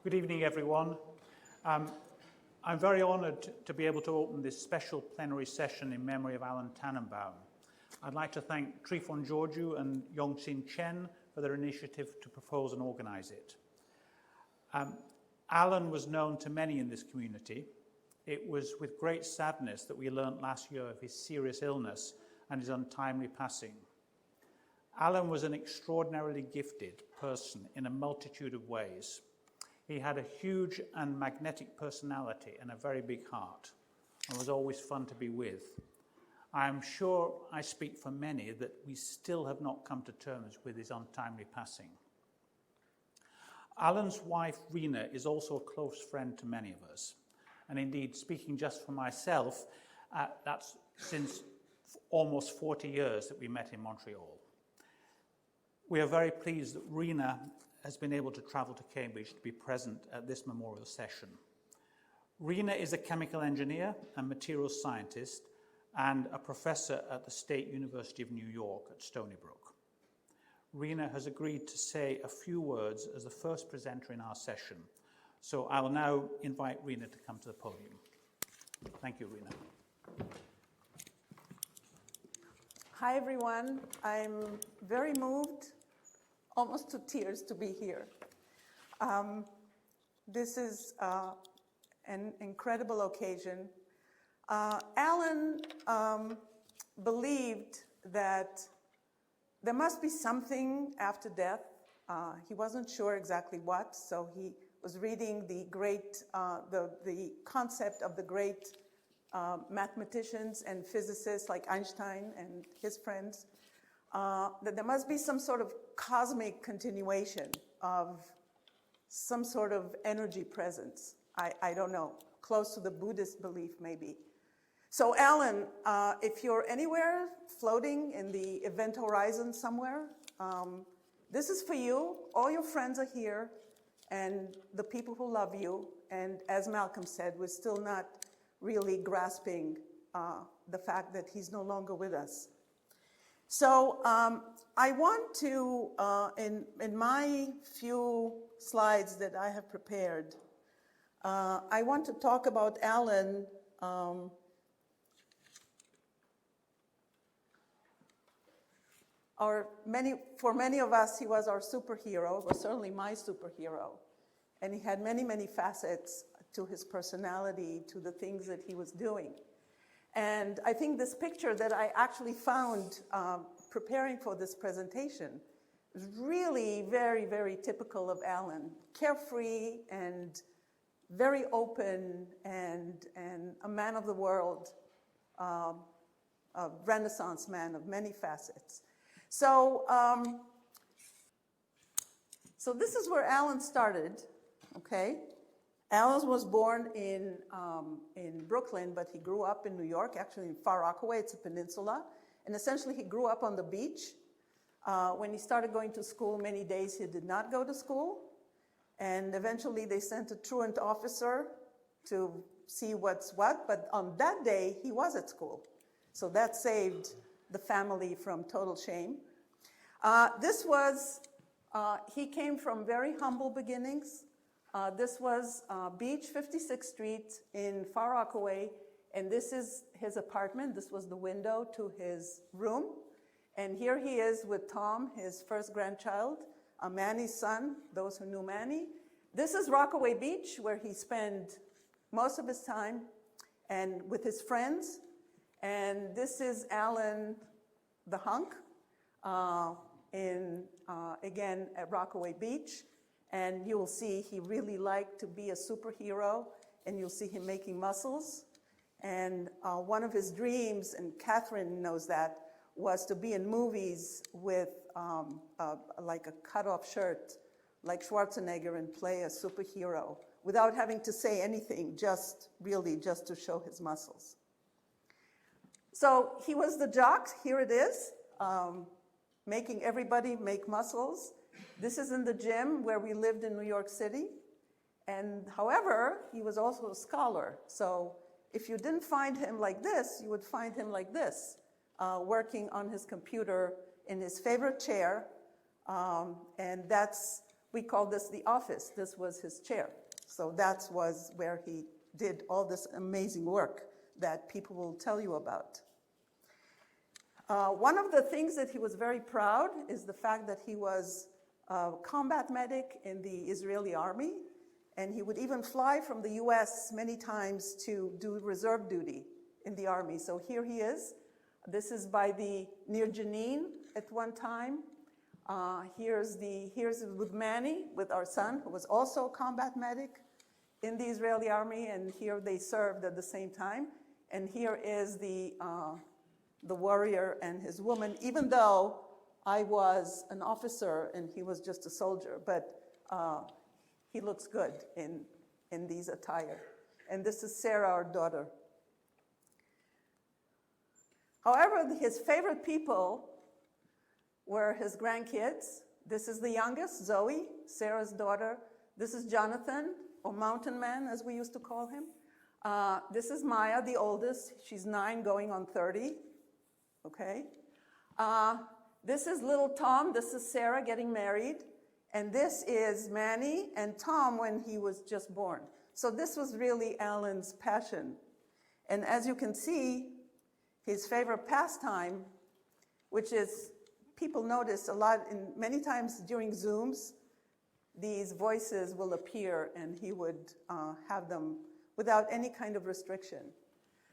Good evening, everyone. I'm very honored to be able to open this special plenary session in memory of Allen Tannenbaum. I'd like to thank Tryphon Georgiou and Yongxin Chen for their initiative to propose and organize it. Allen was known to many in this community. It was with great sadness that we learnt last year of his serious illness and his untimely passing. Allen was an extraordinarily gifted person in a multitude of ways. He had a huge and magnetic personality and a very big heart, and was always fun to be with. I am sure I speak for many that we still have not come to terms with his untimely passing. Allen's wife, Rena, is also a close friend to many of us. And indeed, speaking just for myself, that's since almost 40 years that we met in Montreal. We are very pleased that Rena has been able to travel to Cambridge to be present at this memorial session. Rena is a chemical engineer and materials scientist and a professor at the State University of New York at Stony Brook. Rena has agreed to say a few words as the first presenter in our session. So I will now invite Rena to come to the podium. Thank you, Rena. Hi, everyone. I'm very moved, almost to tears, to be here. This is an incredible occasion. Allen believed that there must be something after death. He wasn't sure exactly what, so he was reading the concept of the great mathematicians and physicists like Einstein and his friends, that there must be some sort of cosmic continuation of some sort of energy presence. I don't know, close to the Buddhist belief maybe. So Allen, if you're anywhere floating in the event horizon somewhere, this is for you. All your friends are here and the people who love you. And as Malcolm said, we're still not really grasping the fact that he's no longer with us. So I want to, in my few slides that I have prepared, I want to talk about Allen for many of us, he was our superhero, was certainly my superhero. And he had many, many facets to his personality, to the things that he was doing. And I think this picture that I actually found preparing for this presentation is really very, very typical of Allen. Carefree and very open and a man of the world, a Renaissance man of many facets. So this is where Allen started, okay? Allen was born in Brooklyn, but he grew up in New York, actually in Far Rockaway. It's a peninsula. And essentially, he grew up on the beach. When he started going to school, many days he did not go to school. And eventually, they sent a truant officer to see what's what. But on that day, he was at school. So that saved the family from total shame. He came from very humble beginnings. This was Beach 56th Street in Far Rockaway, and this is his apartment. This was the window to his room. And here he is with Tom, his first grandchild, Manny's son, those who knew Manny. This is Rockaway Beach, where he spent most of his time and with his friends. And this is Allen the hunk again at Rockaway Beach. And you'll see he really liked to be a superhero, and you'll see him making muscles. And one of his dreams, and Catherine knows that, was to be in movies with like a cut-off shirt, like Schwarzenegger, and play a superhero without having to say anything, just to show his muscles. So he was the jock. Here it is, making everybody make muscles. This is in the gym where we lived in New York City. And however, he was also a scholar. So if you didn't find him like this, you would find him like this, working on his computer in his favorite chair. And that's we call this the office. This was his chair. So that was where he did all this amazing work that people will tell you about. One of the things that he was very proud is the fact that he was a combat medic in the Israeli army, and he would even fly from the US many times to do reserve duty in the army. So here he is. This is near Jenin at one time. Here's with Manny, with our son, who was also a combat medic in the Israeli army, and here they served at the same time. And here is the warrior and his woman, even though I was an officer and he was just a soldier, but he looks good in these attire. And this is Sarah, our daughter. However, his favorite people were his grandkids. This is the youngest, Zoe, Sarah's daughter. This is Jonathan, or Mountain Man, as we used to call him. This is Maya, the oldest. She's 9, going on 30. Okay. This is little Tom. This is Sarah getting married. And this is Manny and Tom when he was just born. So this was really Allen's passion. And as you can see, his favorite pastime, which is, people notice a lot, many times during Zooms, these voices will appear and he would have them without any kind of restriction.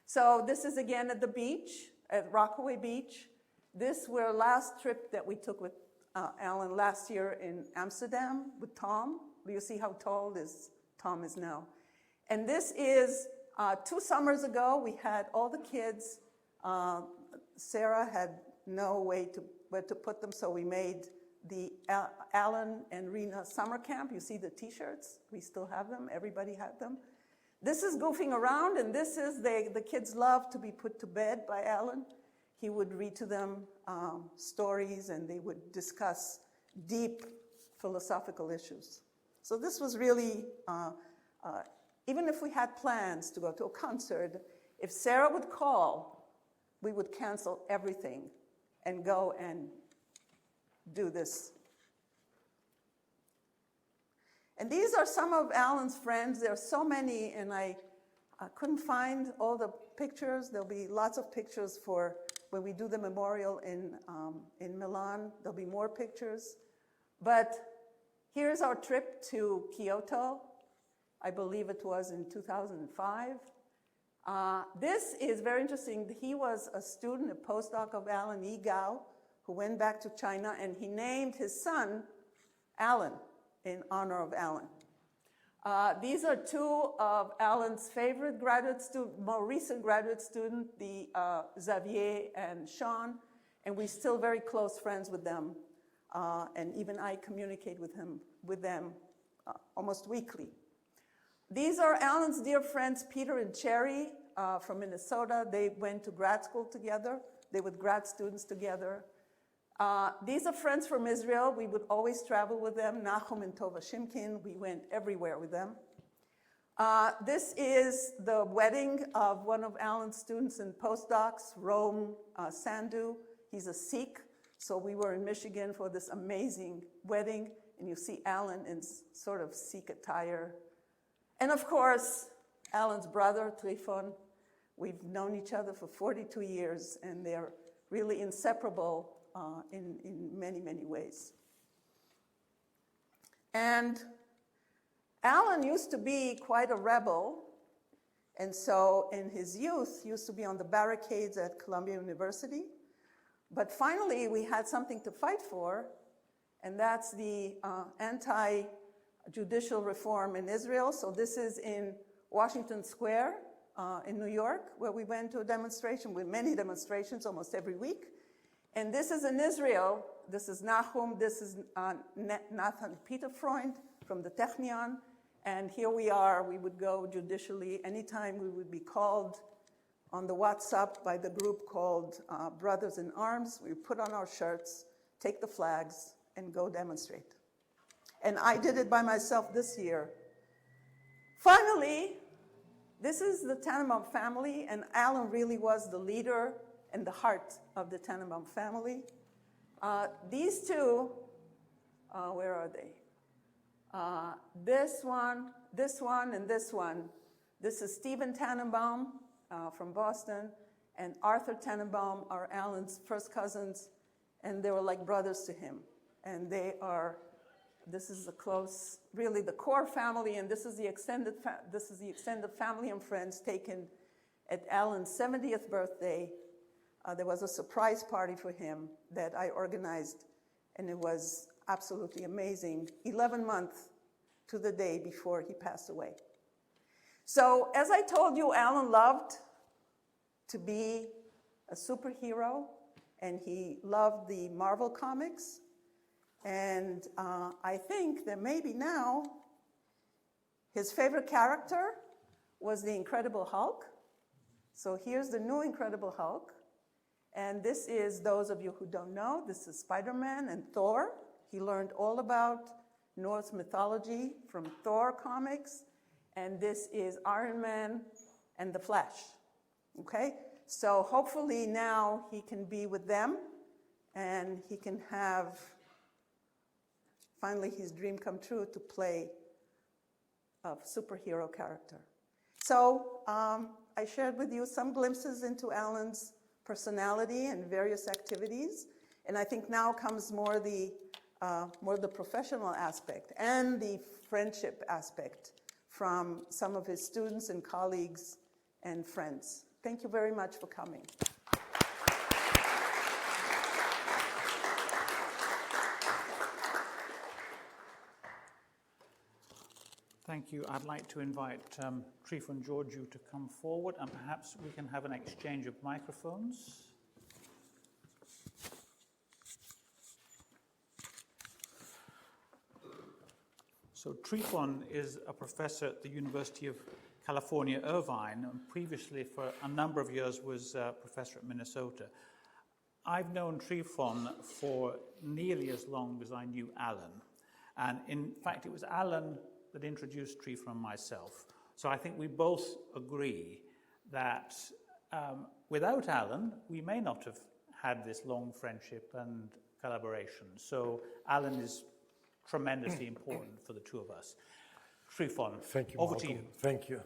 So this is again at the beach, at Rockaway Beach. This was last trip that we took with Allen last year in Amsterdam with Tom. You see how tall Tom is now. And this is 2 summers ago. We had all the kids. Sarah had no way where to put them, so we made the Allen and Rena summer camp. You see the t-shirts. We still have them. Everybody had them. This is goofing around, and this is the kids love to be put to bed by Allen. He would read to them stories, and they would discuss deep philosophical issues. So this was really, even if we had plans to go to a concert, if Sarah would call, we would cancel everything and go and do this. And these are some of Allen's friends. There are so many, and I couldn't find all the pictures. There'll be lots of pictures for when we do the memorial in Milan. There'll be more pictures. But here's our trip to Kyoto. I believe it was in 2005. This is very interesting. He was a student, a postdoc of Allen E. Gao, who went back to China, and he named his son Allen in honor of Allen. These are 2 of Allen's favorite graduate students, more recent graduate students, the Xavier and Sean, and we're still very close friends with them. And even I communicate with them almost weekly. These are Allen's dear friends, Peter and Cherry from Minnesota. They went to grad school together. They were grad students together. These are friends from Israel. We would always travel with them. Nachum and Tova Shimkin, we went everywhere with them. This is the wedding of one of Allen's students and postdocs, Rome Sandhu. He's a Sikh, so we were in Michigan for this amazing wedding, and you see Allen in sort of Sikh attire. And of course, Allen's brother, Tryphon. We've known each other for 42 years, and they're really inseparable in many, many ways. And Allen used to be quite a rebel, and so in his youth, he used to be on the barricades at Columbia University. But finally, we had something to fight for, and that's the anti-judicial reform in Israel. So this is in Washington Square in New York, where we went to a demonstration, with many demonstrations almost every week. And this is in Israel. This is Nahum. This is Nathan Peterfreund from the Technion. And here we are. We would go judicially. Anytime we would be called on the WhatsApp by the group called Brothers in Arms, we would put on our shirts, take the flags, and go demonstrate. And I did it by myself this year. Finally, this is the Tannenbaum family, and Allen really was the leader and the heart of the Tannenbaum family. These 2, where are they? This one, and this one. This is Stephen Tannenbaum from Boston, and Arthur Tannenbaum are Allen's first cousins, and they were like brothers to him. And this is a close, really the core family, and this is the extended family and friends taken at Allen's 70th birthday. There was a surprise party for him that I organized, and it was absolutely amazing, 11 months to the day before he passed away. So as I told you, Allen loved to be a superhero, and he loved the Marvel comics. And I think that maybe now his favorite character was the Incredible Hulk. So here's the new Incredible Hulk. And this is, those of you who don't know, this is Spider-Man and Thor. He learned all about Norse mythology from Thor comics. And this is Iron Man and the Flash. Okay? So hopefully now he can be with them and he can have finally his dream come true to play a superhero character. So I shared with you some glimpses into Allen's personality and various activities, and I think now comes more the professional aspect and the friendship aspect from some of his students and colleagues and friends. Thank you very much for coming. Thank you. I'd like to invite Tryphon Georgiou to come forward, and perhaps we can have an exchange of microphones. So Tryphon is a professor at the University of California, Irvine, and previously for a number of years was a professor at Minnesota. I've known Tryphon for nearly as long as I knew Allen. And in fact, it was Allen that introduced Tryphon and myself. So I think we both agree that without Allen, we may not have had this long friendship and collaboration. So Allen is tremendously important for the two of us. Tryphon, thank you, over Malcolm. to you. Thank you.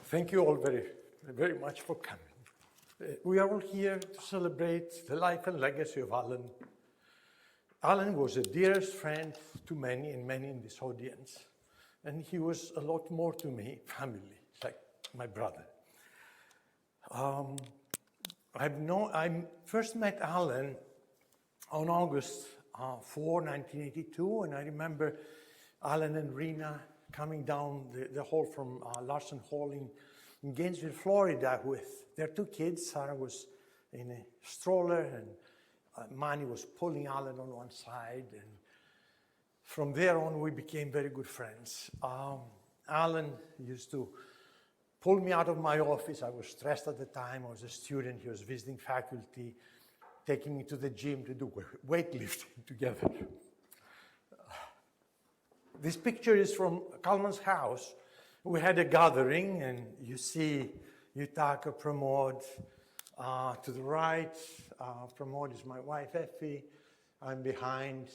Thank you all very, very much for coming. We are all here to celebrate the life and legacy of Allen. Allen was a dearest friend to many and many in this audience. And he was a lot more to me, family, like my brother. I first met Allen on August 4, 1982, and I remember Allen and Rena coming down the hall from Larson Hall in Gainesville, Florida, with their two kids. Sarah was in a stroller, and Manny was pulling Allen on one side. And from there on, we became very good friends. Allen used to pull me out of my office. I was stressed at the time. I was a student. He was visiting faculty, taking me to the gym to do weightlifting together. This picture is from Kalman's house. We had a gathering, and you see Yutaka, Pramod. To the right, Pramod is my wife, Effie. I'm behind.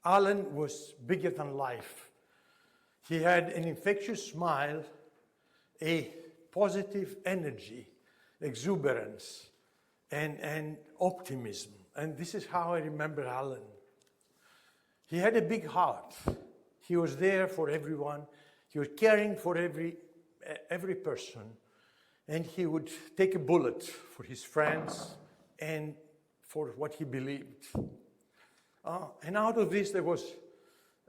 Allen was bigger than life. He had an infectious smile, a positive energy, exuberance, and optimism. And this is how I remember Allen. He had a big heart. He was there for everyone. He was caring for every person. And he would take a bullet for his friends and for what he believed. And out of this, there was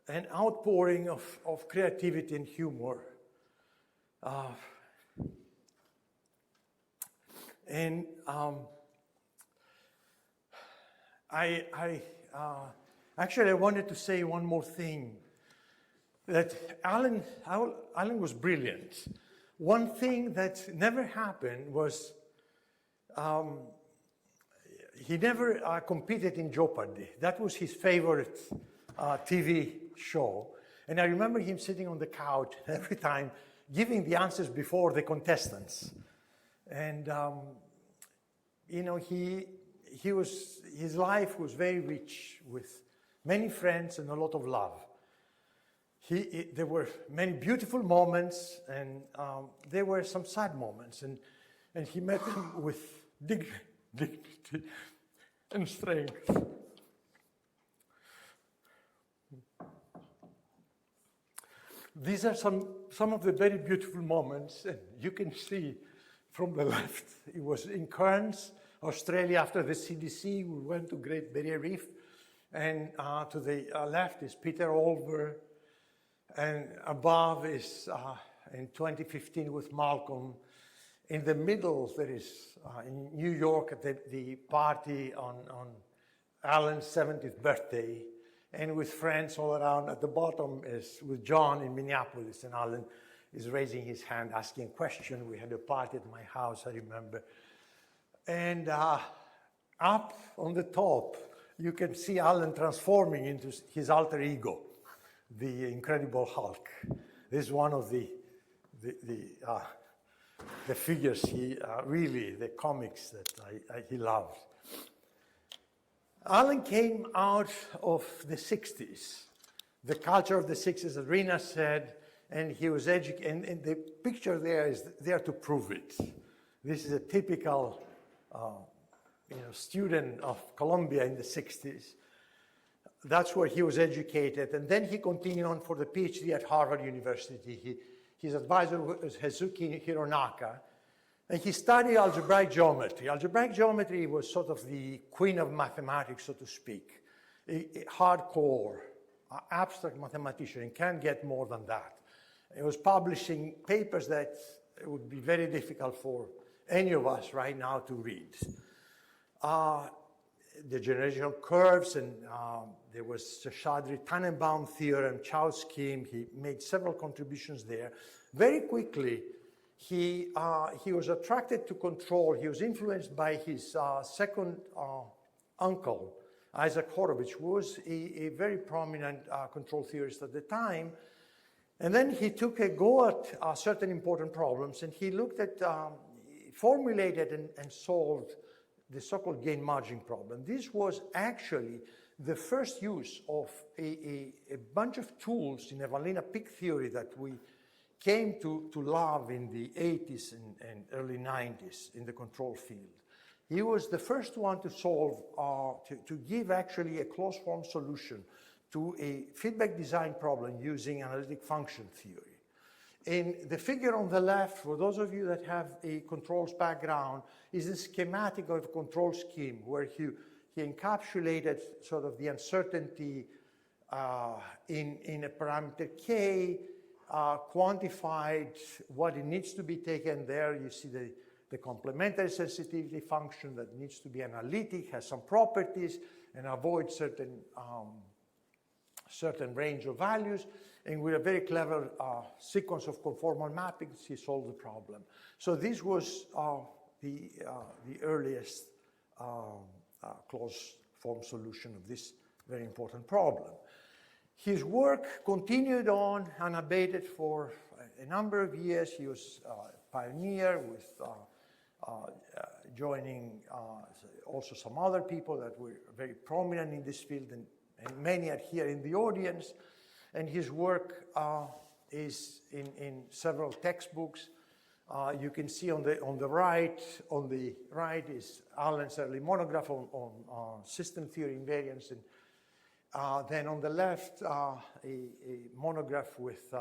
an outpouring of creativity and humor. Actually, I wanted to say one more thing, that Allen was brilliant. One thing that never happened was he never competed in Jeopardy. That was his favorite TV show. And I remember him sitting on the couch every time giving the answers before the contestants. And, he his life was very rich with many friends and a lot of love. There were many beautiful moments, and there were some sad moments, and he met them with dignity and strength. These are some of the very beautiful moments, and you can see from the left, it was in Cairns, Australia, after the CDC. We went to Great Barrier Reef, and to the left is Peter Olver, and above is in 2015 with Malcolm. In the middle, there is in New York at the party on Allen's 70th birthday, and with friends all around. At the bottom is with John in Minneapolis, and Allen is raising his hand, asking a question. We had a party at my house, I remember. And up on the top, you can see Allen transforming into his alter ego, the Incredible Hulk. This is one of the figures really, the comics that he loved. Allen came out of the 60s, the culture of the 60s, as Rina said, and he was educated, and the picture there is there to prove it. This is a typical student of Columbia in the 60s. That's where he was educated, and then he continued on for the PhD at Harvard University. His advisor was Hezuki Hironaka, and he studied algebraic geometry. Algebraic geometry was sort of the queen of mathematics, so to speak, a hardcore, abstract mathematician, and can't get more than that. He was publishing papers that it would be very difficult for any of us right now to read. The generational curves, and there was the Chaudhry-Tannenbaum theorem, Chow's scheme. He made several contributions there. Very quickly, he was attracted to control. He was influenced by his second uncle, Isaac Horowitz, who was a very prominent control theorist at the time. And then he took a go at certain important problems, and he looked at, formulated and solved the so-called gain margin problem. This was actually the first use of a bunch of tools in Evalina peak theory that we came to love in the 80s and early 90s in the control field. He was the first one to solve, to give actually a closed form solution to a feedback design problem using analytic function theory. In the figure on the left, for those of you that have a controls background, is a schematic of a control scheme where he encapsulated sort of the uncertainty in a parameter K, quantified what it needs to be taken there. You see the complementary sensitivity function that needs to be analytic, has some properties, and avoids certain range of values. And with a very clever sequence of conformal mappings, he solved the problem. So this was the earliest closed form solution of this very important problem. His work continued on unabated for a number of years. He was a pioneer with joining also some other people that were very prominent in this field, and many are here in the audience. And his work is in several textbooks. You can see on the right is Allen's early monograph on system theory invariance, and then on the left, a monograph with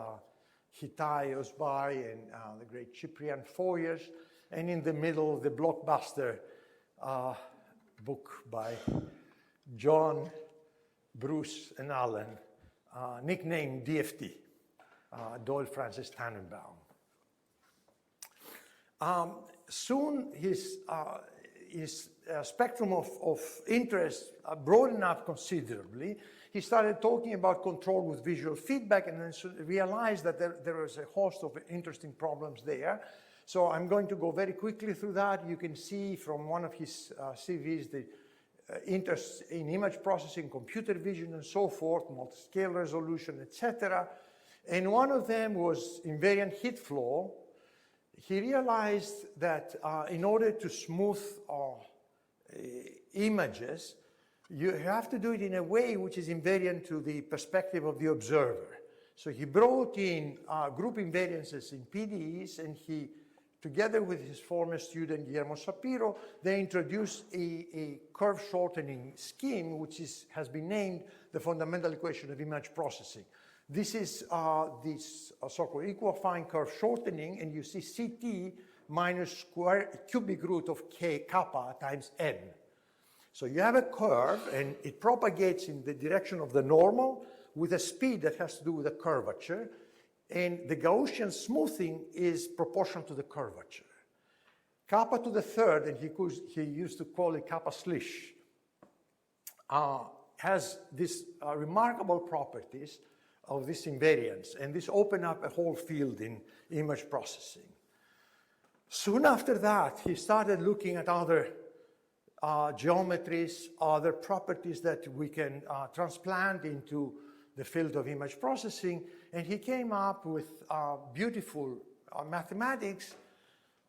Hitai Osbari and the great Cyprian Foyers, and in the middle, the blockbuster book by John, Bruce, and Allen, nicknamed DFT, Doyle Francis Tannenbaum. Soon his spectrum of interest broadened up considerably. He started talking about control with visual feedback, and then realized that there was a host of interesting problems there. So I'm going to go very quickly through that. You can see from one of his CVs the interest in image processing, computer vision, and so forth, multi-scale resolution, etc. And one of them was invariant heat flow. He realized that in order to smooth images, you have to do it in a way which is invariant to the perspective of the observer. So he brought in group invariances in PDEs, and he, together with his former student Guillermo Shapiro, they introduced a curve shortening scheme which has been named the fundamental equation of image processing. This is this so-called equifying curve shortening, and you see CT minus cubic root of k kappa times n. So you have a curve, and it propagates in the direction of the normal with a speed that has to do with the curvature, and the Gaussian smoothing is proportional to the curvature. Kappa to the third, and he used to call it kappa slish, has these remarkable properties of this invariance, and this opened up a whole field in image processing. Soon after that, he started looking at other geometries, other properties that we can transplant into the field of image processing, and he came up with beautiful mathematics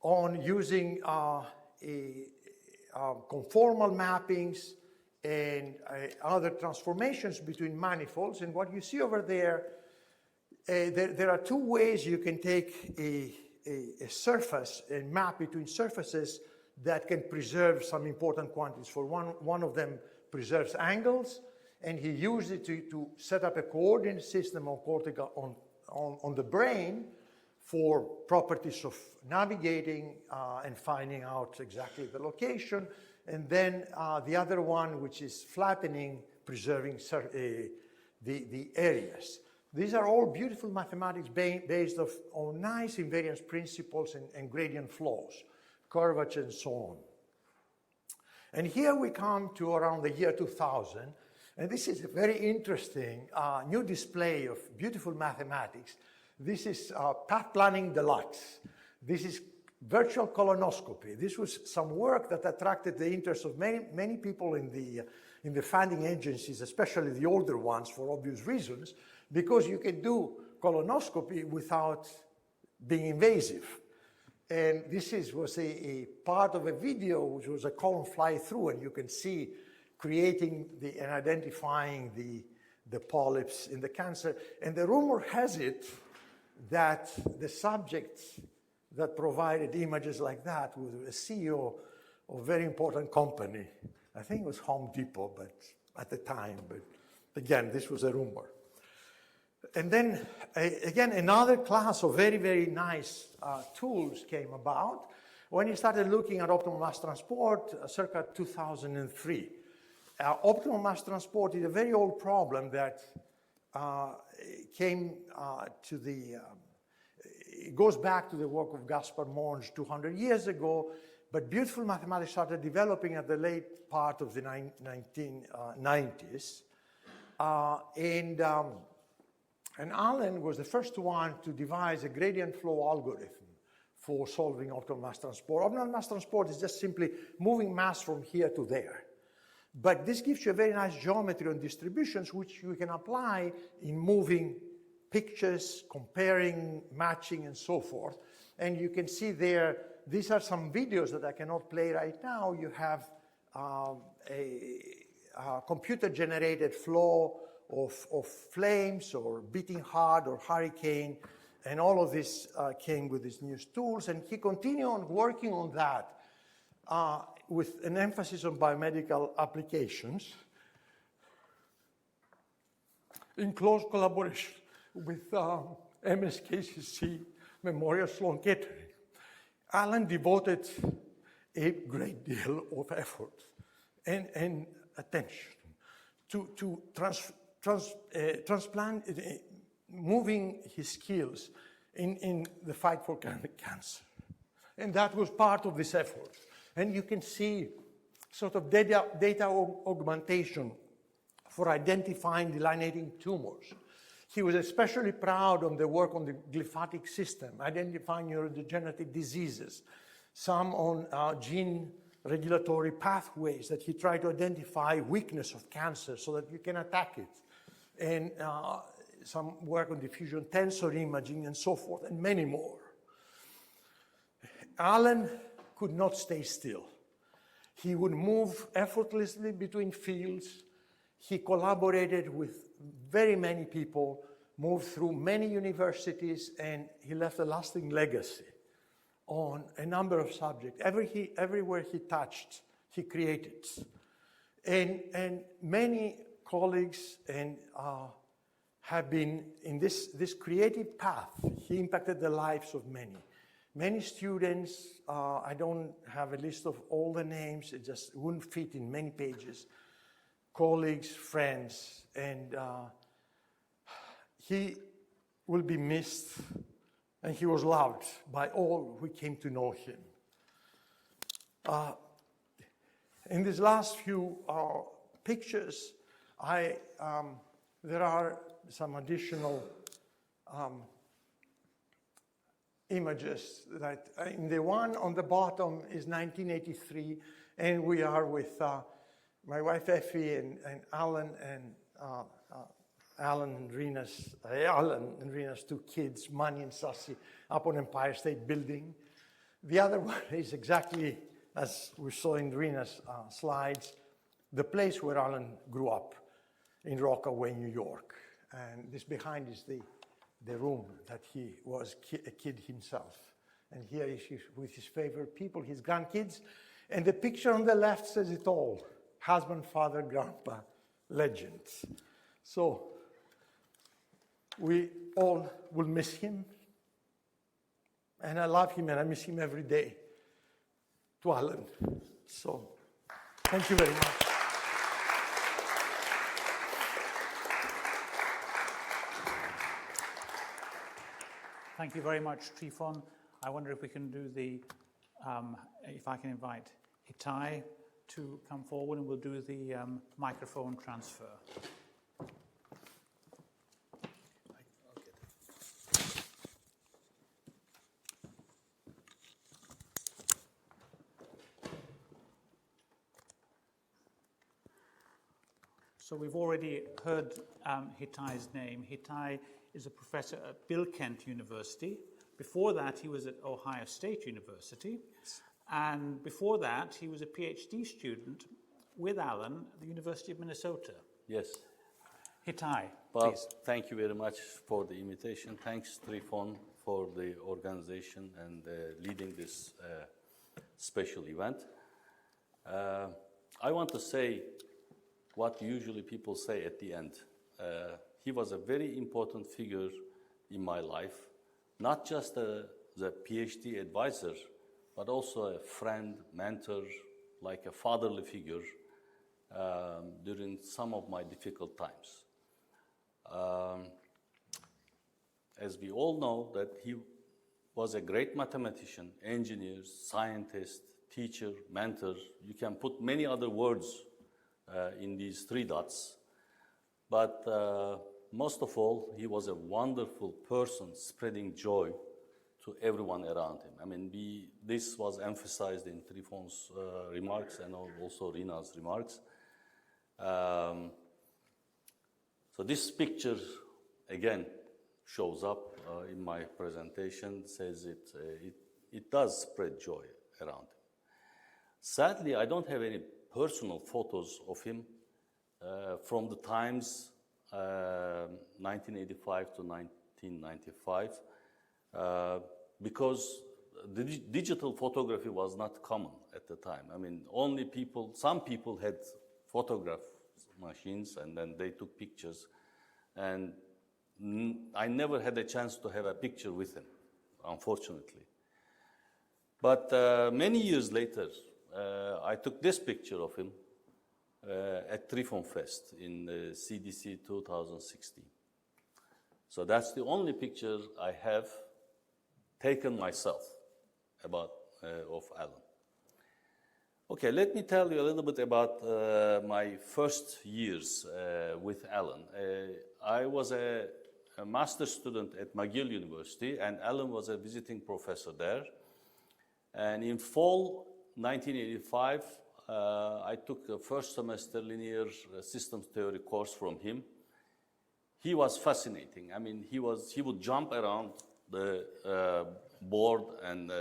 on using conformal mappings and other transformations between manifolds. And what you see over there, there are two ways you can take a surface and map between surfaces that can preserve some important quantities. For one of them preserves angles, and he used it to set up a coordinate system on the brain for properties of navigating and finding out exactly the location. And then the other one, which is flattening, preserving the areas. These are all beautiful mathematics based on nice invariance principles and gradient flows, curvature, and so on. And here we come to around the year 2000, and this is a very interesting new display of beautiful mathematics. This is path planning deluxe. This is virtual colonoscopy. This was some work that attracted the interest of many people in the funding agencies, especially the older ones for obvious reasons, because you can do colonoscopy without being invasive. And this was a part of a video which was a column fly through, and you can see creating and identifying the polyps in the cancer. And the rumor has it that the subjects that provided images like that was a CEO of a very important company. I think it was Home Depot, but at the time. But again, this was a rumor. And then, again, another class of very, very nice tools came about when you started looking at optimal mass transport circa 2003. Optimal mass transport is a very old problem that came to the... It goes back to the work of Gaspar Monge 200 years ago, but beautiful mathematics started developing at the late part of the 1990s. And Allen was the first one to devise a gradient flow algorithm for solving optimal mass transport. Optimal mass transport is just simply moving mass from here to there. But this gives you a very nice geometry on distributions, which you can apply in moving pictures, comparing, matching, and so forth. And you can see there, these are some videos that I cannot play right now. You have a computer-generated flow of flames or beating heart or hurricane, and all of this came with these new tools. And he continued on working on that with an emphasis on biomedical applications in close collaboration with MSKCC Memorial Sloan Kettering. Allen devoted a great deal of effort and attention to transplant, moving his skills in the fight for cancer. And that was part of this effort. And you can see sort of data augmentation for identifying delineating tumors. He was especially proud of the work on the glyphatic system, identifying neurodegenerative diseases, some on gene regulatory pathways that he tried to identify weakness of cancer so that you can attack it, and some work on diffusion tensor imaging and so forth, and many more. Allen could not stay still. He would move effortlessly between fields. He collaborated with very many people, moved through many universities, and he left a lasting legacy on a number of subjects. Everywhere he touched, he created. And many colleagues have been in this creative path. He impacted the lives of many. Many students, I don't have a list of all the names, it just wouldn't fit in many pages. Colleagues, friends, and he will be missed, and he was loved by all who came to know him. In these last few pictures, there are some additional images that in the one on the bottom is 1983, and we are with my wife Effie and Alan and Alan and Rena's two kids, Manny and Sassy, up on Empire State Building. The other one is exactly as we saw in Rena's slides, the place where Alan grew up in Rockaway, New York. And this behind is the room that he was a kid himself. And here is with his favorite people, his grandkids. And the picture on the left says it all. Husband, father, grandpa, legends. So we all will miss him. And I love him and I miss him every day. To Alan. So thank you very much. Thank you very much, Tryphon. I wonder if we can do if I can invite Itai to come forward, and we'll do the microphone transfer. So we've already heard Hitai's name. Hitai is a professor at Bill Kent University. Before that, he was at Ohio State University. Yes. And before that, he was a PhD student with Alan at the University of Minnesota. Yes. Hitai, well, please. Thank you very much for the invitation. Thanks, Tryphon, for the organization and leading this special event. I want to say what usually people say at the end. He was a very important figure in my life, not just the PhD advisor, but also a friend, mentor, like a fatherly figure during some of my difficult times. As we all know, that he was a great mathematician, engineer, scientist, teacher, mentor. You can put many other words in these three dots. But most of all, he was a wonderful person spreading joy to everyone around him. I mean, this was emphasized in Tryphon's remarks and also Rena's remarks. So this picture, again, shows up in my presentation, says it does spread joy around him. Sadly, I don't have any personal photos of him from the times 1985 to 1995, because the digital photography was not common at the time. I mean, some people had photograph machines and then they took pictures, and I never had a chance to have a picture with him, unfortunately. But many years later, I took this picture of him at Tryphon Fest in CDC 2016. So that's the only picture I have taken myself of Alan. Okay, let me tell you a little bit about my first years with Alan. I was a master's student at McGill University, and Alan was a visiting professor there. And in fall 1985, I took a first semester linear systems theory course from him. He was fascinating. I mean, he would jump around the board and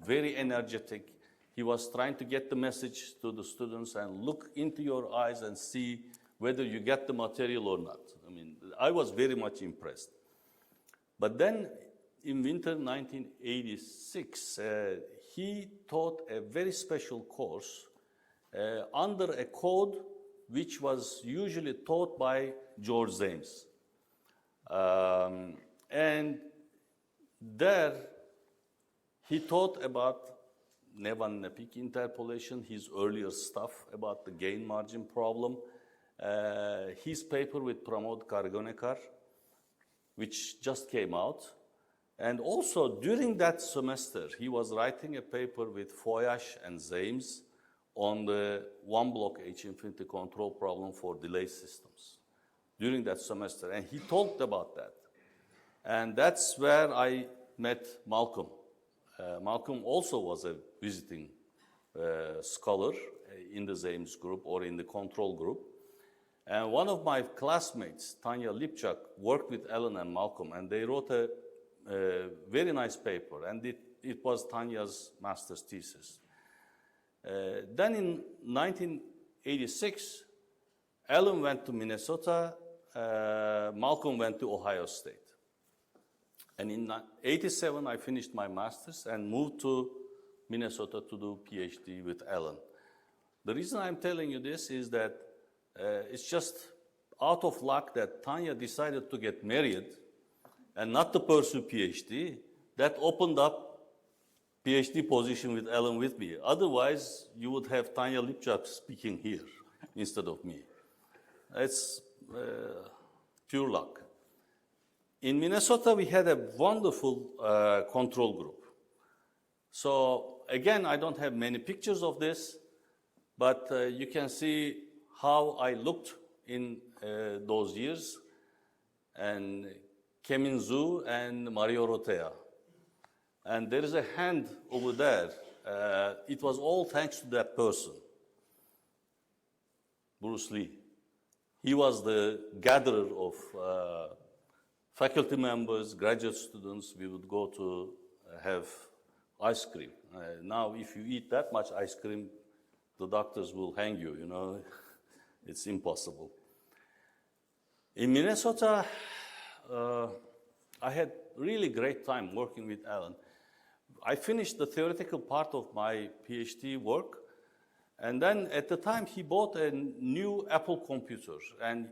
very energetic, He was trying to get the message to the students and look into your eyes and see whether you get the material or not. I mean, I was very much impressed. But then in winter 1986, he taught a very special course under a code which was usually taught by Georgiou. And there he taught about Nevan-Nepik interpolation, his earlier stuff about the gain margin problem, his paper with Pramod Kargonekar, which just came out. And also during that semester, he was writing a paper with Foyash and Zames on the one-block H-infinity control problem for delay systems during that semester. And he talked about that. And that's where I met Malcolm. Malcolm also was a visiting scholar in the Zames group or in the control group. And one of my classmates, Tanya Lipchak, worked with Allen and Malcolm, and they wrote a very nice paper, and it was Tanya's master's thesis. Then in 1986, Allen went to Minnesota, Malcolm went to Ohio State. And in 87, I finished my master's and moved to Minnesota to do PhD with Allen. The reason I'm telling you this is that it's just out of luck that Tanya decided to get married and not to pursue PhD. That opened up PhD position with Allen with me. Otherwise, you would have Tanya Lipchak speaking here instead of me. It's pure luck. In Minnesota, we had a wonderful control group. So again, I don't have many pictures of this, but you can see how I looked in those years, and Kemin Zhu and Mario Rotea. And there is a hand over there. It was all thanks to that person, Bruce Lee. He was the gatherer of faculty members, graduate students. We would go to have ice cream. Now, if you eat that much ice cream, the doctors will hang you, you know. It's impossible. In Minnesota, I had really great time working with Allen. I finished the theoretical part of my PhD work, and then at the time he bought a new Apple computer and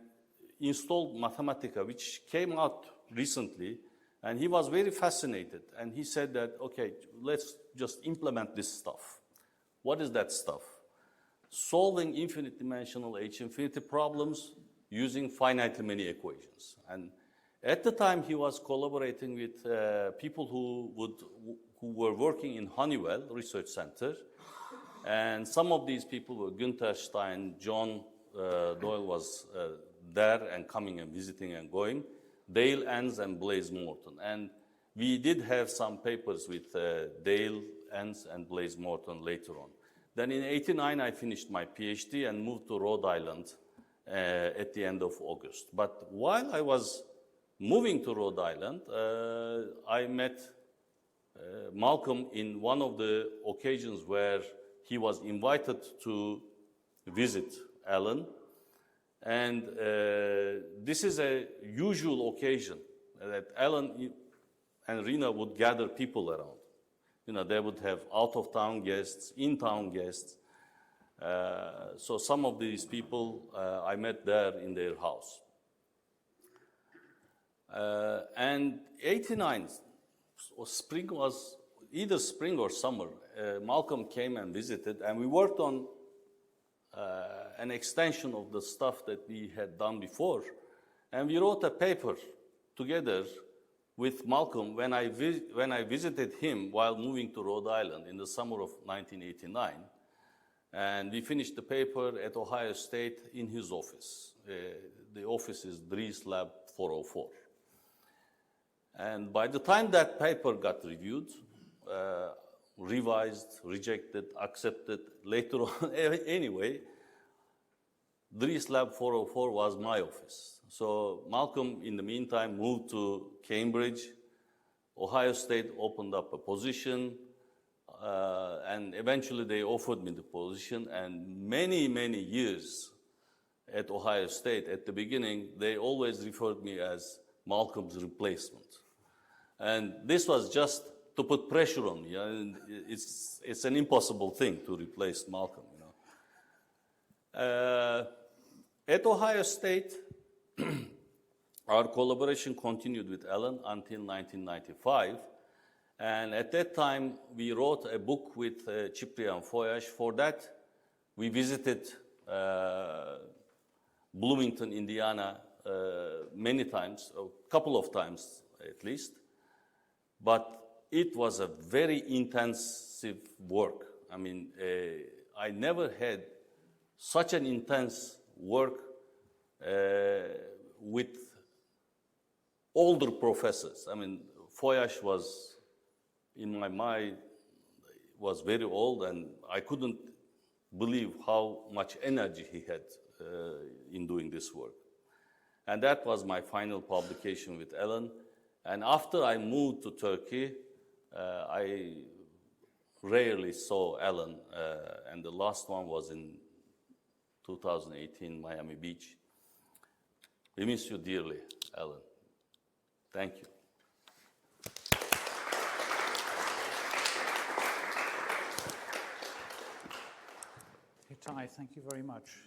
installed Mathematica, which came out recently, and he was very fascinated. And he said that, okay, let's just implement this stuff. What is that stuff? Solving infinite dimensional H-infinity problems using finitely many equations. And at the time, he was collaborating with people who were working in Honeywell Research Center. And some of these people were Günther Stein, John Doyle was there and coming and visiting and going, Dale Enns and Blaise Morton. And we did have some papers with Dale Enns and Blaise Morton later on. Then in '89, I finished my PhD and moved to Rhode Island at the end of August. But while I was moving to Rhode Island, I met Malcolm in one of the occasions where he was invited to visit Allen. And this is a usual occasion that Allen and Rina would gather people around. You know, they would have out-of-town guests, in-town guests. So some of these people I met there in their house. And '89, spring was either spring or summer. Malcolm came and visited, and we worked on an extension of the stuff that we had done before. And we wrote a paper together with Malcolm when I visited him while moving to Rhode Island in the summer of 1989. And we finished the paper at Ohio State in his office. The office is Dries Lab 404. And by the time that paper got reviewed, revised, rejected, accepted, later on, anyway, Dries Lab 404 was my office. So Malcolm, in the meantime, moved to Cambridge. Ohio State opened up a position. and eventually they offered me the position, and many, many years at Ohio State, at the beginning, they always referred me as Malcolm's replacement. And this was just to put pressure on me. And it's an impossible thing to replace Malcolm, you know. At Ohio State, our collaboration continued with Allen until 1995. And at that time, we wrote a book with Cyprien Foyash. For that, we visited Bloomington, Indiana, many times, a couple of times at least. But it was a very intensive work. I mean, I never had such an intense work with older professors. I mean, Foyash was, in my mind, was very old, and I couldn't believe how much energy he had in doing this work. And that was my final publication with Allen. And after I moved to Turkey, I rarely saw Allen, and the last one was in 2018, Miami Beach. We miss you dearly, Allen. Thank you. Ty, thank you very much.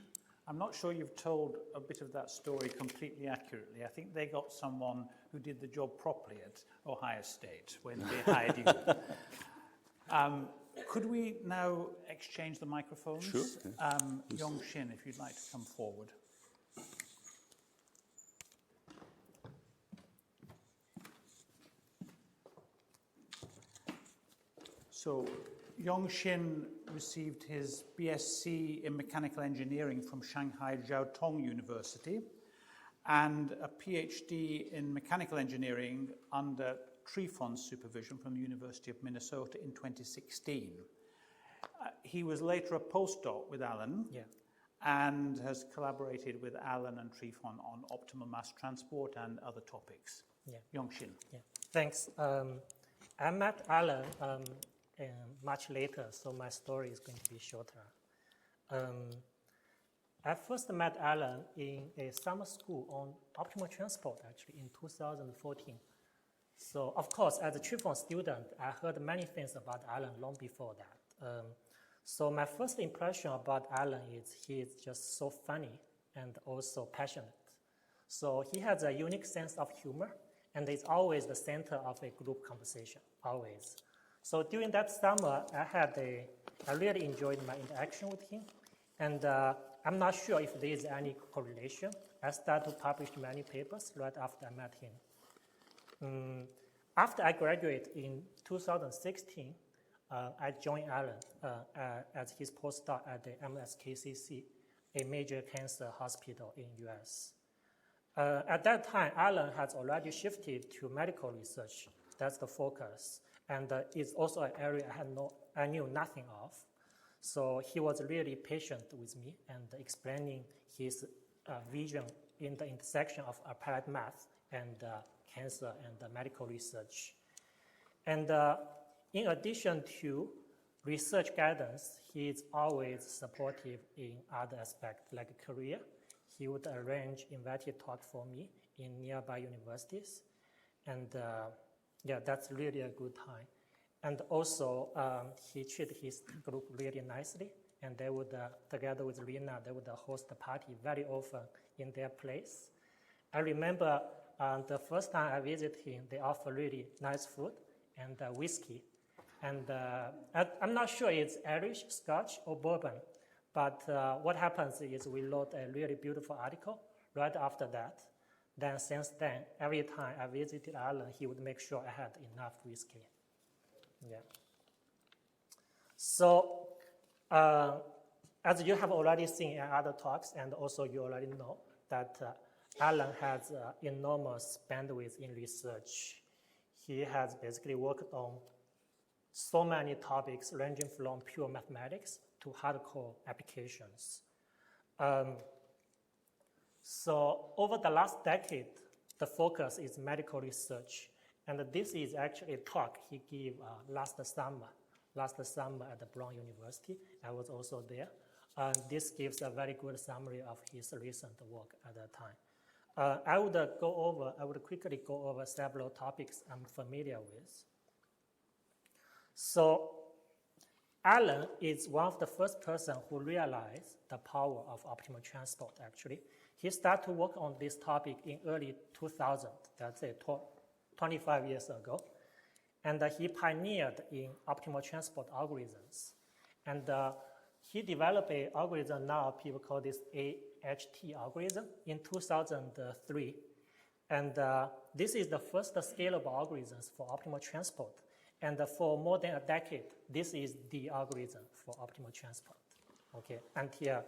I'm not sure you've told a bit of that story completely accurately. I think they got someone who did the job properly at Ohio State when they hired you. Could we now exchange the microphones? Sure. Yongxin, if you'd like to come forward. So Yongxin received his BSc in mechanical engineering from Shanghai Jiao Tong University and a PhD in mechanical engineering under Tryphon's supervision from the University of Minnesota in 2016. He was later a postdoc with Allen and has collaborated with Allen and Tryphon on optimal mass transport and other topics. Yongxin. Thanks. I met Allen much later, so my story is going to be shorter. I first met Allen in a summer school on optimal transport, actually, in 2014. So, of course, as a Tryphon student, I heard many things about Allen long before that. So my first impression about Allen is he is just so funny and also passionate. So he has a unique sense of humor, and is always the center of a group conversation, always. So during that summer, I really enjoyed my interaction with him, and I'm not sure if there is any correlation. I started to publish many papers right after I met him. After I graduated in 2016, I joined Allen as his postdoc at the MSKCC, a major cancer hospital in US. At that time, Allen has already shifted to medical research. That's the focus. And it's also an area I knew nothing of. So he was really patient with me and explaining his vision in the intersection of applied math and cancer and medical research. And in addition to research guidance, he is always supportive in other aspects like career. He would arrange invited talks for me in nearby universities. And that's really a good time. And also, he treated his group really nicely. And they would, together with Rina, they would host a party very often in their place. I remember the first time I visited him, they offer really nice food and whiskey. And I'm not sure it's Irish, Scotch, or bourbon. But what happens is we wrote a really beautiful article right after that. Then since then, every time I visited Allen, he would make sure I had enough whiskey. So as you have already seen in other talks, and also you already know, that Allen has enormous bandwidth in research. He has basically worked on so many topics ranging from pure mathematics to hardcore applications. So over the last decade, the focus is medical research. And this is actually a talk he gave last summer last summer at the Brown University. I was also there. This gives a very good summary of his recent work at that time. I would quickly go over several topics I'm familiar with. So Allen is one of the first person who realized the power of optimal transport, actually. He started to work on this topic in early 2000, that's it, 25 years ago. And he pioneered in optimal transport algorithms. And he developed an algorithm now people call this AHT algorithm in 2003. And this is the first scalable algorithms for optimal transport. And for more than a decade, this is the algorithm for optimal transport. Okay, until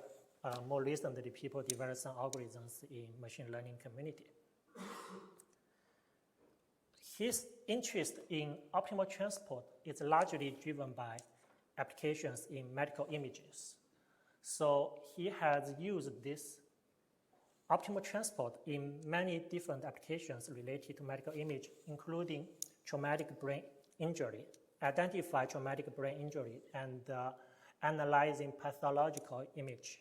more recently, people developed some algorithms in machine learning community. His interest in optimal transport is largely driven by applications in medical images. So he has used this optimal transport in many different applications related to medical image, including traumatic brain injury, identify traumatic brain injury, and analyzing pathological image,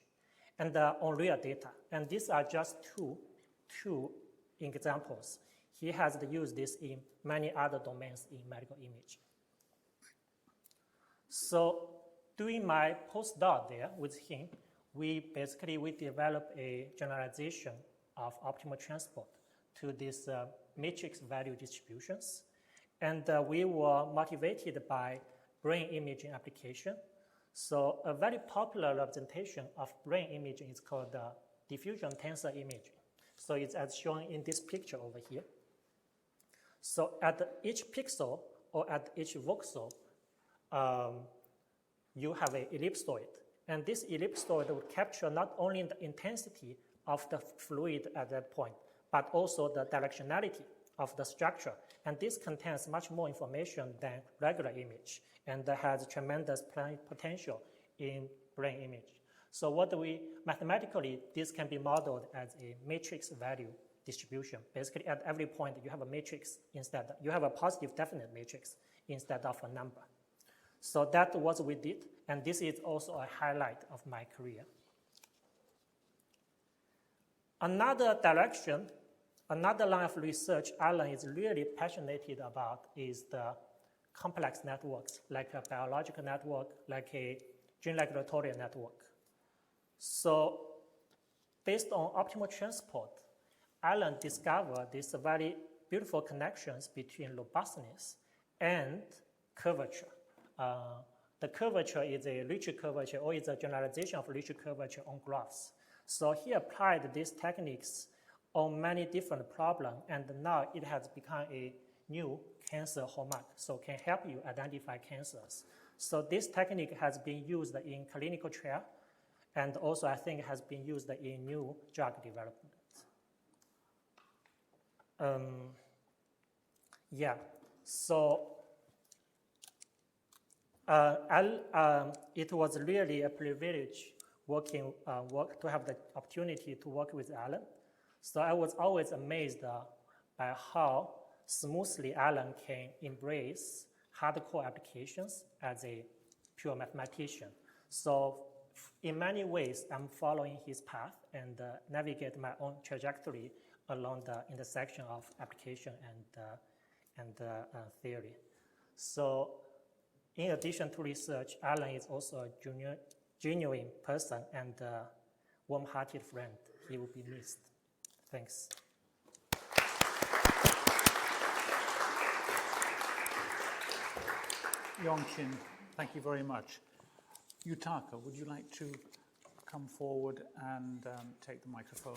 and on real data. And these are just two examples. He has used this in many other domains in medical image. So doing my postdoc there with him, we developed a generalization of optimal transport to these matrix value distributions. And we were motivated by brain imaging application. So a very popular representation of brain imaging is called the diffusion tensor imaging. So it's as shown in this picture over here. So at each pixel or at each voxel, you have an ellipsoid. And this ellipsoid will capture not only the intensity of the fluid at that point, but also the directionality of the structure. And this contains much more information than regular image and has tremendous potential in brain image. So mathematically, this can be modeled as a matrix value distribution. Basically, at every point, you have a matrix instead. You have a positive definite matrix instead of a number. So that's what we did, and this is also a highlight of my career. Another direction, another line of research Allen is really passionate about is the complex networks, like a biological network, like a gene regulatory network. So based on optimal transport, Allen discovered these very beautiful connections between robustness and curvature. The curvature is a Ricci curvature, or is a generalization of Ricci curvature on graphs. So he applied these techniques on many different problems, and now it has become a new cancer hallmark, so can help you identify cancers. So this technique has been used in clinical trial, and also I think has been used in new drug development. So it was really a privilege to have the opportunity to work with Allen. So I was always amazed by how smoothly Allen can embrace hardcore applications as a pure mathematician. So in many ways, I'm following his path and navigate my own trajectory along the intersection of application and theory. So in addition to research, Allen is also a genuine person and a warm-hearted friend. He will be missed. Thanks. Yongxin, thank you very much. Yutaka, would you like to come forward and take the microphone?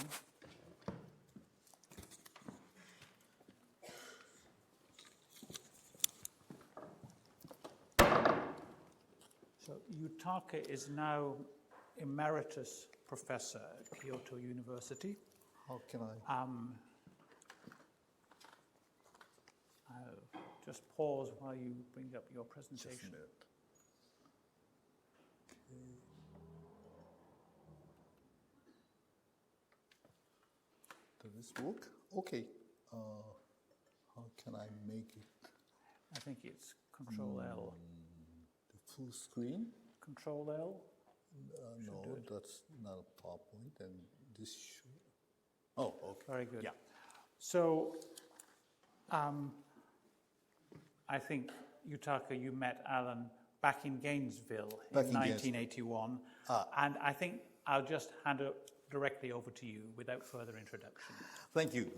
So Yutaka is now emeritus professor at Kyoto University. How can I? I'll just pause while you bring up your presentation. Just a minute. Does this work? Okay. How can I make it? I think it's Control L. full screen. Control L. No, that's not a PowerPoint, and this should. Oh, okay. Very good. Yeah. So, I think, Yutaka, you met Alan back in Gainesville Back in in Gainesville. 1981. And I think I'll just hand it directly over to you without further introduction. Thank you.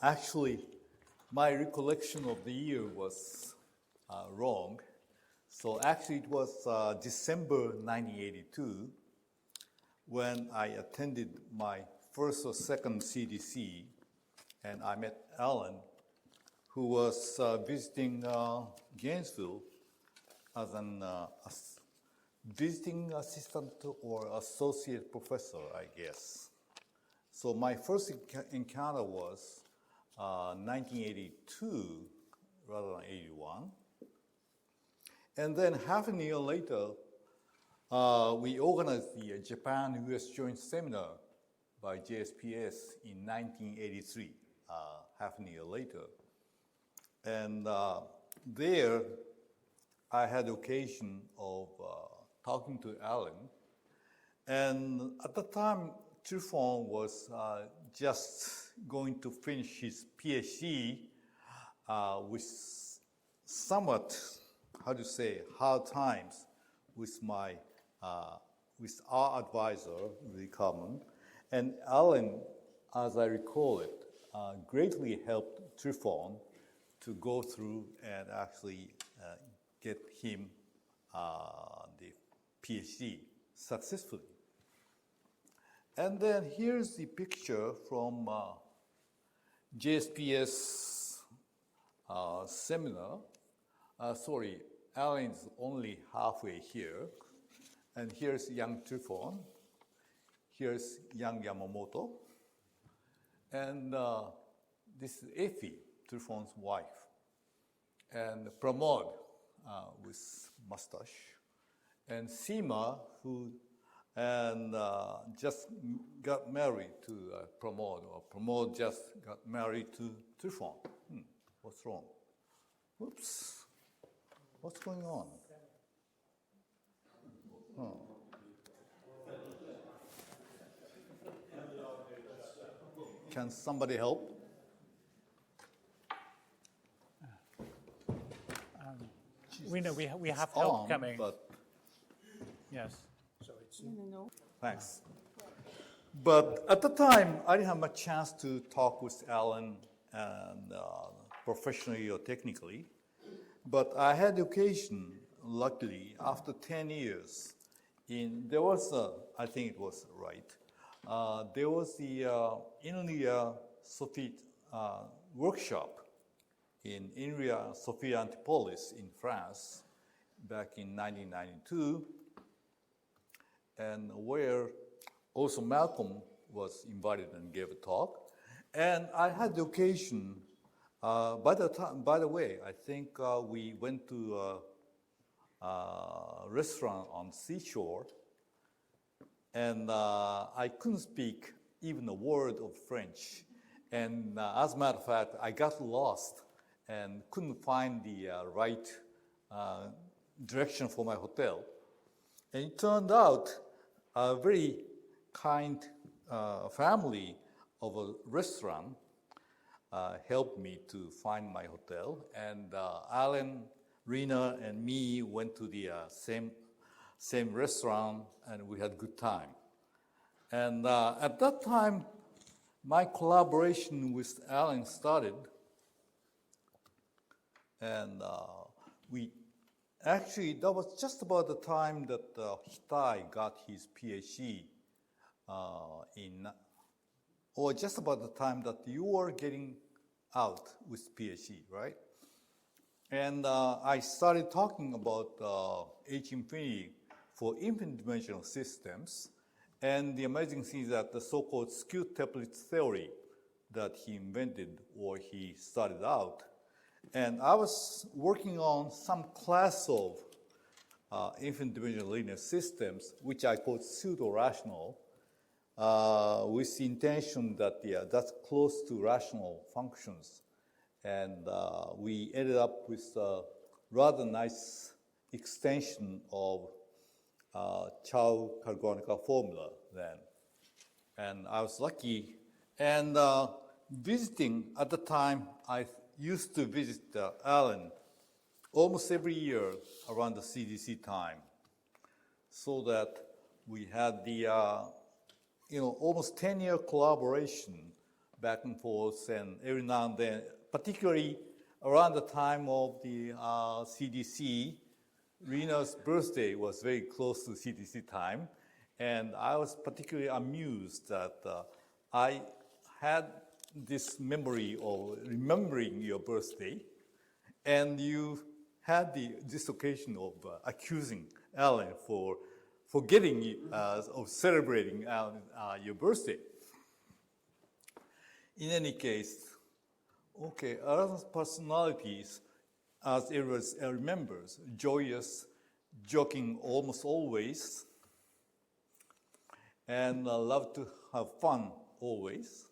Actually, my recollection of the year was wrong. So actually, it was December 1982 when I attended my first or second CDC, and I met Alan, who was visiting Gainesville as an visiting assistant or associate professor, I guess. So my first encounter was 1982 rather than 81. And then half a year later, we organized the Japan-US Joint Seminar by JSPS in 1983, half a year later. And there, I had occasion of talking to Alan. And at the time, Tryphon was just going to finish his PhD with somewhat, how to say, hard times with with our advisor, really common. And Alan, as I recall it, greatly helped Tryphon to go through and actually get him the PhD successfully. And then here's the picture from JSPS seminar. Sorry, Alan's only halfway here. And here's young Tryphon. Here's young Yamamoto. And this is Effie, Tryphon's wife. And Pramod with mustache. And Seema, who just got married to Pramod, or Pramod just got married to Tryphon. What's wrong? Whoops. What's going on? Oh. Can somebody help? We know we have It's help on, coming. But Yes. thanks. But at the time, I didn't have much chance to talk with Alan and professionally or technically. But I had the occasion, luckily, after 10 years, there was, I think it was right, there was the INRIA Sophie workshop in INRIA Sophia Antipolis in France back in 1992, and where also Malcolm was invited and gave a talk. And I had the occasion, by the way, I think we went to a restaurant on seashore, and I couldn't speak even a word of French. And as a matter of fact, I got lost and couldn't find the right direction for my hotel. And it turned out a very kind family of a restaurant helped me to find my hotel. And Alan, Rena, and me went to the same restaurant, and we had a good time. And at that time, my collaboration with Alan started. And that was just about the time that Hitai got his PhD or just about the time that you were getting out with PhD, right? And I started talking about H infinity for infinite dimensional systems. And the amazing thing is that the so-called skewed template theory that he invented or he started out. And I was working on some class of infinite dimensional linear systems, which I called pseudo-rational, with the intention that that's close to rational functions. And we ended up with a rather nice extension of Chow-Carbonical formula then. And I was lucky. And visiting at the time, I used to visit Allen almost every year around the CDC time, so that we had the almost 10-year collaboration back and forth, and every now and then, particularly around the time of the CDC, Rena's birthday was very close to CDC time, and I was particularly amused that I had this memory of remembering your birthday, and you had this occasion of accusing Allen for forgetting of celebrating your birthday. In any case, okay, Allen's personalities, as everyone remembers, joyous, joking almost always, and love to have fun always.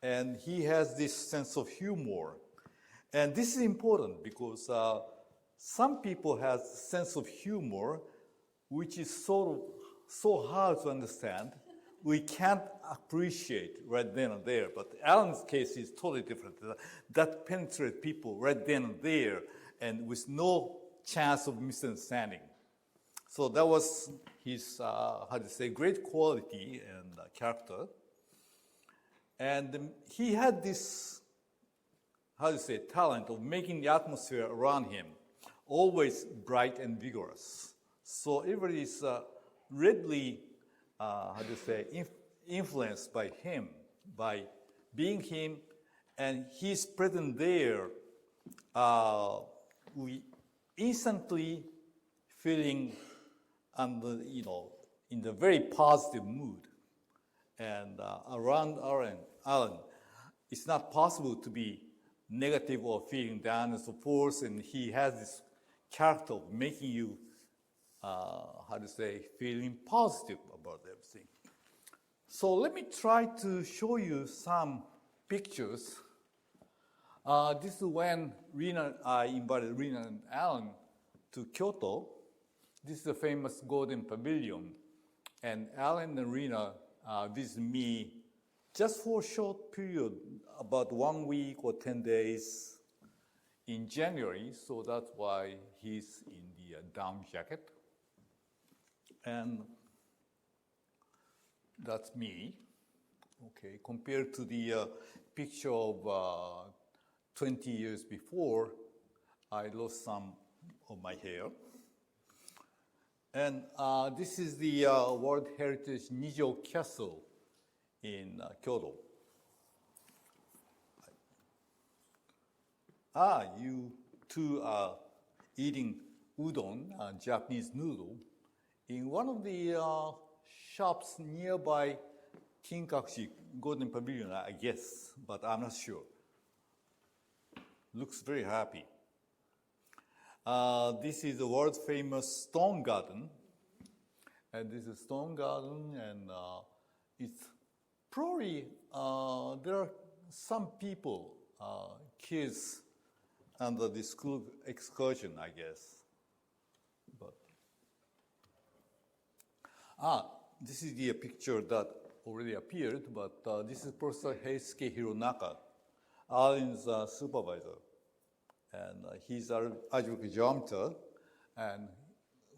And he has this sense of humor. And this is important because some people have a sense of humor which is so hard to understand, we can't appreciate right then and there. But Allen's case is totally different. That penetrates people right then and there, and with no chance of misunderstanding. So that was his, great quality and character. And he had this, talent of making the atmosphere around him always bright and vigorous. So everybody is readily, influenced by him, by being him, and he's present there. We instantly feeling, in the very positive mood. And around Allen, it's not possible to be negative or feeling down and so forth. And he has this character of making you, feeling positive about everything. So let me try to show you some pictures. This is when I invited Rena and Allen to Kyoto. This is the famous Golden Pavilion. And Allen and Rena visited me just for a short period, about 1 week or 10 days in January. So that's why he's in the down jacket. And that's me, okay, compared to the picture of 20 years before, I lost some of my hair. And this is the World Heritage Nijo Castle in Kyoto. You two are eating udon, Japanese noodle, in one of the shops nearby Kinkakushi Golden Pavilion, I guess, but I'm not sure. Looks very happy. This is the world famous stone garden. And this is stone garden, and it's probably, there are some people, kids, under the school excursion, I guess. But this is the picture that already appeared, but this is Professor Heisuke Hironaka, Allen's supervisor. And he's an algebraic geometer, and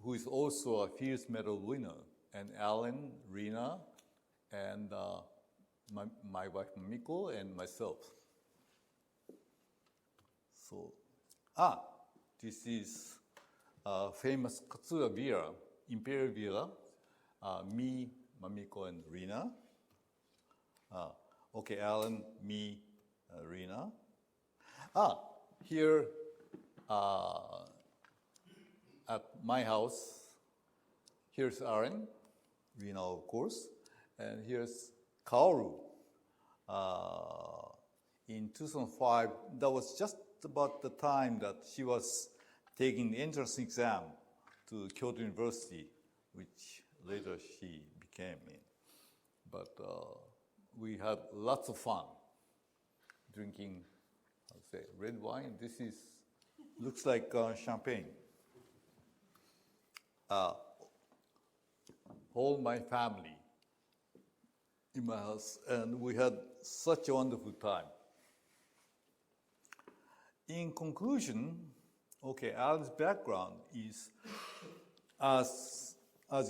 who is also a Fields Medal winner. And Allen, Rena, and my wife Mamiko, and myself. So, this is famous Katsura Villa, Imperial Villa. Me, Mamiko, and Rena. Okay, Allen, me, Rena. Here at my house, here's Allen, Rena, of course, and here's Kaoru. In 2005, that was just about the time that she was taking the entrance exam to Kyoto University, which later she became in. But we had lots of fun drinking, red wine. This looks like champagne. all my family in my house, and we had such a wonderful time. In conclusion, okay, Alan's background is, as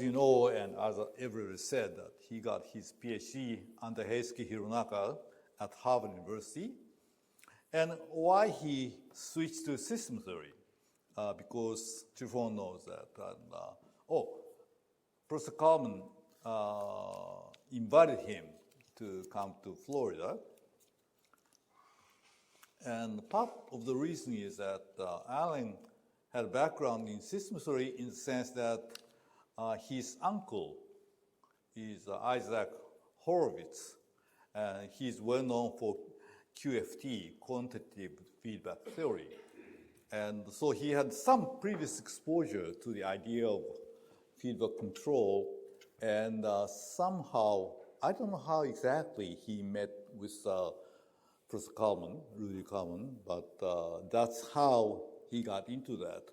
you know, and as everyone said, that he got his PhD under Heisuke Hironaka at Harvard University. And why he switched to system theory? Because Tryphon knows that. Professor Kalman invited him to come to Florida. And part of the reason is that Allen had a background in system theory in the sense that his uncle is Isaac Horowitz. He's well known for QFT, quantitative feedback theory. And so he had some previous exposure to the idea of feedback control, and somehow, I don't know how exactly he met with Professor Kalman, Rudy Kalman, but that's how he got into that.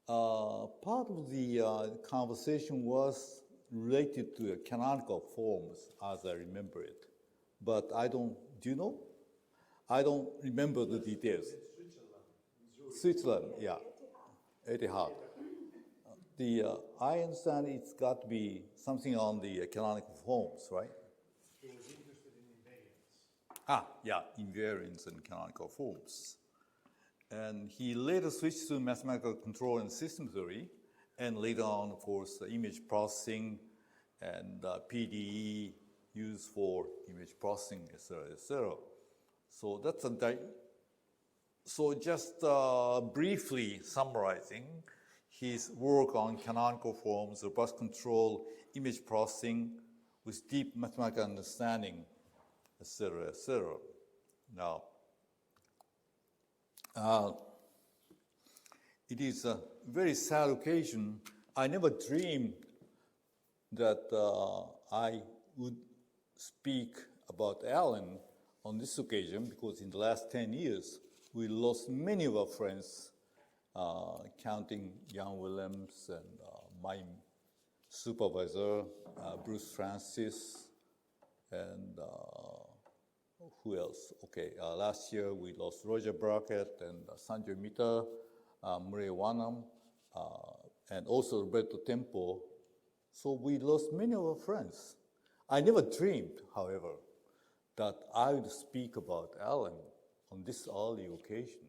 Part of the conversation was related to canonical forms, as I remember it. But I don't, do you know? I don't remember the details. Switzerland, yeah. Etihad. I understand it's got to be something on the canonical forms, right? He was interested in invariance. Yeah, invariance and canonical forms. And he later switched to mathematical control and system theory, and later on, of course, image processing and PDE used for image processing, etc., etc. So that's so just briefly summarizing his work on canonical forms, robust control, image processing with deep mathematical understanding, etc., etc. Now, it is a very sad occasion. I never dreamed that I would speak about Allen on this occasion, because in the last 10 years, we lost many of our friends, counting Jan Willems and my supervisor, Bruce Francis, and who else? Okay, last year we lost Roger Brackett and Sanjay Mita, Murray Wanam, and also Roberto Tempo. So we lost many of our friends. I never dreamed, however, that I would speak about Allen on this early occasion.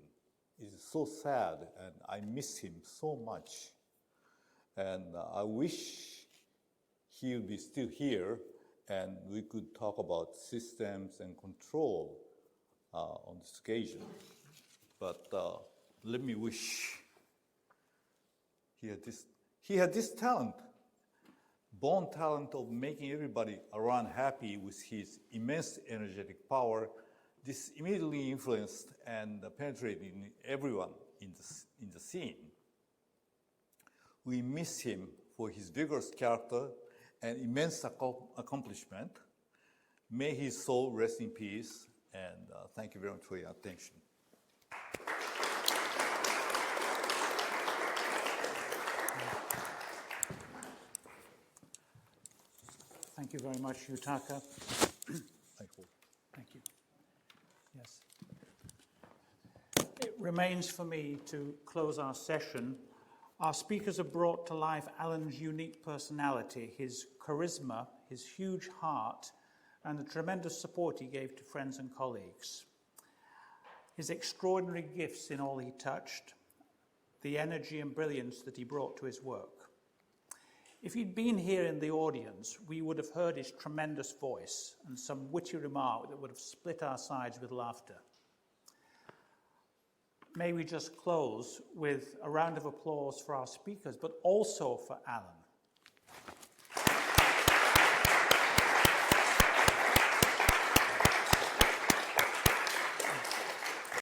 It's so sad, and I miss him so much. And I wish he would be still here, and we could talk about systems and control on this occasion. But let me wish he had this talent, born talent of making everybody around happy with his immense energetic power. This immediately influenced and penetrated in everyone in the scene. We miss him for his vigorous character and immense accomplishment. May his soul rest in peace, and thank you very much for your attention. Thank you very much, Yutaka. Thank you. Yes. It remains for me to close our session. Our speakers have brought to life Allen's unique personality, his charisma, his huge heart, and the tremendous support he gave to friends and colleagues. His extraordinary gifts in all he touched, the energy and brilliance that he brought to his work. If he'd been here in the audience, we would have heard his tremendous voice and some witty remark that would have split our sides with laughter. May we just close with a round of applause for our speakers, but also for Allen.